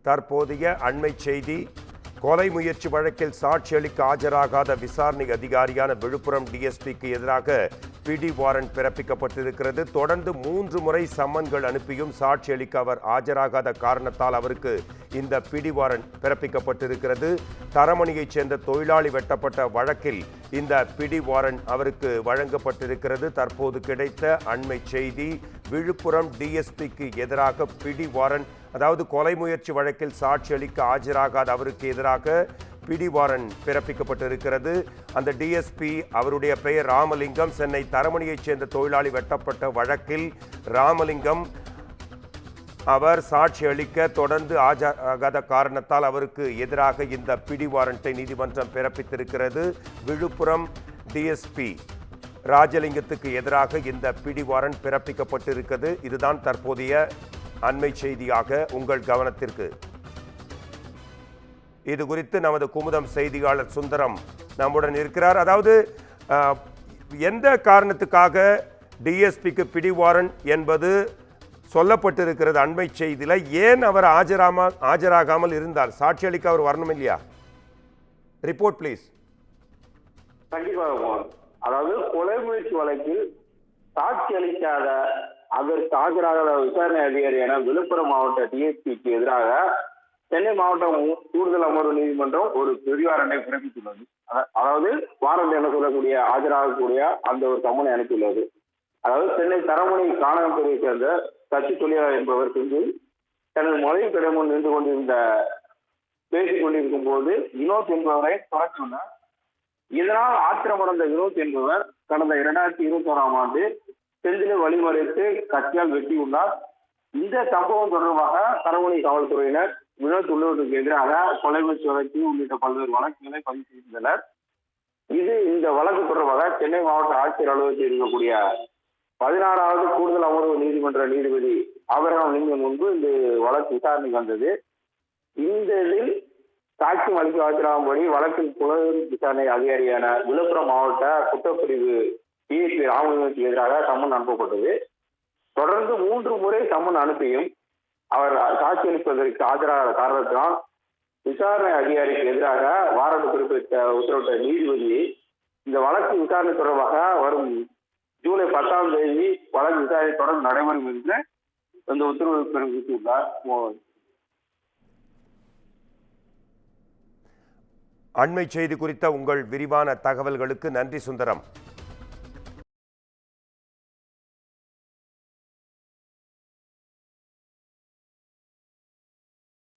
தற்போதைய அண்மை செய்தி. கொலை முயற்சி வழக்கில் சாட்சியளிக்க ஆஜராகாத விசாரணை அதிகாரியான விழுப்புரம் டிஎஸ்பிக்கு எதிராக பிடி வாரண்ட் பிறப்பிக்கப்பட்டிருக்கிறது. தொடர்ந்து 3 முறை சம்மன்கள் அனுப்பியும் சாட்சியளிக்க அவர் ஆஜராகாத காரணத்தால் அவருக்கு இந்த பிடி வாரண்ட் பிறப்பிக்கப்பட்டிருக்கிறது. தரமணியைச் சேர்ந்த தொழிலாளி வெட்டப்பட்ட வழக்கில் இந்த பிடி வாரண்ட் அவருக்கு வழங்கப்பட்டிருக்கிறது. தற்போது கிடைத்த அண்மை செய்தி, விழுப்புரம் டிஎஸ்பிக்கு எதிராக பிடி வாரண்ட், அதாவது கொலை முயற்சி வழக்கில் சாட்சியளிக்க ஆஜராகாத அவருக்கு எதிராக பிடி வாரண்ட் பிறப்பிக்கப்பட்டிருக்கிறது. அந்த டிஎஸ்பி, அவருடைய பெயர் ராமலிங்கம். சென்னை தரமணியைச் சேர்ந்த தொழிலாளி வெட்டப்பட்ட வழக்கில் ராமலிங்கம் அவர் சாட்சி அளிக்க தொடர்ந்து ஆஜராகாத காரணத்தால் அவருக்கு எதிராக இந்த பிடி வாரண்டை நீதிமன்றம் பிறப்பித்திருக்கிறது. விழுப்புரம் டிஎஸ்பி ராஜலிங்கத்துக்கு எதிராக இந்த பிடி வாரண்ட் பிறப்பிக்கப்பட்டிருக்கிறது. இதுதான் தற்போதைய அண்மை செய்தியாக உங்கள் கவனத்திற்கு. இது குறித்து நமது குமுதம் செய்தியாளர் சுந்தரம் நம்முடன் இருக்கிறார். அதாவது எந்த காரணத்துக்காக டிஎஸ்பிக்கு பிடி வாரண்ட் என்பது சொல்லப்பட்டிருக்கிறது அண்மை செய்தியில்? ஏன் அவர் ஆஜராகாமல் இருந்தார்? சாட்சி அளிக்க அவர் வரணும் இல்லையா? Report please. கண்டிப்பாக. அதாவது கொலை முயற்சி வழக்கில் சாட்சி அளிக்காத அதற்கு ஆஜராகாத விசாரணை அதிகாரியான விழுப்புரம் மாவட்ட டிஎஸ்பிக்கு எதிராக சென்னை மாவட்டம் கூடுதல் அமர்வு நீதிமன்றம் ஒரு பிடி வாரண்டை பிறப்பித்துள்ளது. அதாவது வாரண்ட் என்ன சொல்லக்கூடிய ஆஜராகக்கூடிய அந்த ஒரு சம்மனை அனுப்பியுள்ளது. அதாவது சென்னை தரமணி காணகம்பேரியை சேர்ந்த தச்சு தொழிலாளர் என்பவர் செஞ்சில் தனது மொழி கடை முன் நின்று கொண்டிருந்த பேசிக் கொண்டிருக்கும் போது வினோத் என்பவரை தொடக்கியுள்ளார். இதனால் ஆத்திரமடைந்த வினோத் என்பவர் கடந்த 2021ஆம் ஆண்டு செந்திலை வழிமறைத்து கத்தியால் வெட்டியுள்ளார். இந்த சம்பவம் தொடர்பாக தரமணி காவல்துறையினர் வினோத் உள்ளவருக்கு எதிராக கொலை முயற்சி வழக்கு உள்ளிட்ட பல்வேறு வழக்குகளை பதிவு செய்துள்ளனர். இந்த வழக்கு தொடர்பாக சென்னை மாவட்ட ஆட்சியர் அலுவலகத்தில் இருக்கக்கூடிய 16வது கூடுதல் அமர்வு நீதிமன்ற நீதிபதி ஆபிரகாம் லிங்கம் முன்பு இந்த வழக்கு விசாரணைக்கு வந்தது. இந்த இதில் சாட்சி அளிக்க ஆஜராகும்படி வழக்கில் புலன் விசாரணை அதிகாரியான விழுப்புரம் மாவட்ட குற்றப்பிரிவு டிஎஸ்பி ராமலிங்கத்துக்கு எதிராக சம்மன் அனுப்பப்பட்டது. தொடர்ந்து 3 முறை சம்மன் அனுப்பியும் அவர் சாட்சி அளிப்பதற்கு ஆஜராகாத காரணத்தினால் விசாரணை அதிகாரிக்கு எதிராக வாரண்ட் பிறப்பித்த உத்தரவிட்ட நீதிபதி இந்த வழக்கு விசாரணை தொடர்பாக வரும் ஜூலை 10ஆம் தேதி வழக்கு விசாரணை தொடர்ந்து நடைபெறும் என்று இந்த உத்தரவு பிறப்பித்துள்ளார். அண்மை செய்தி குறித்த உங்கள் விரிவான தகவல்களுக்கு நன்றி சுந்தரம்.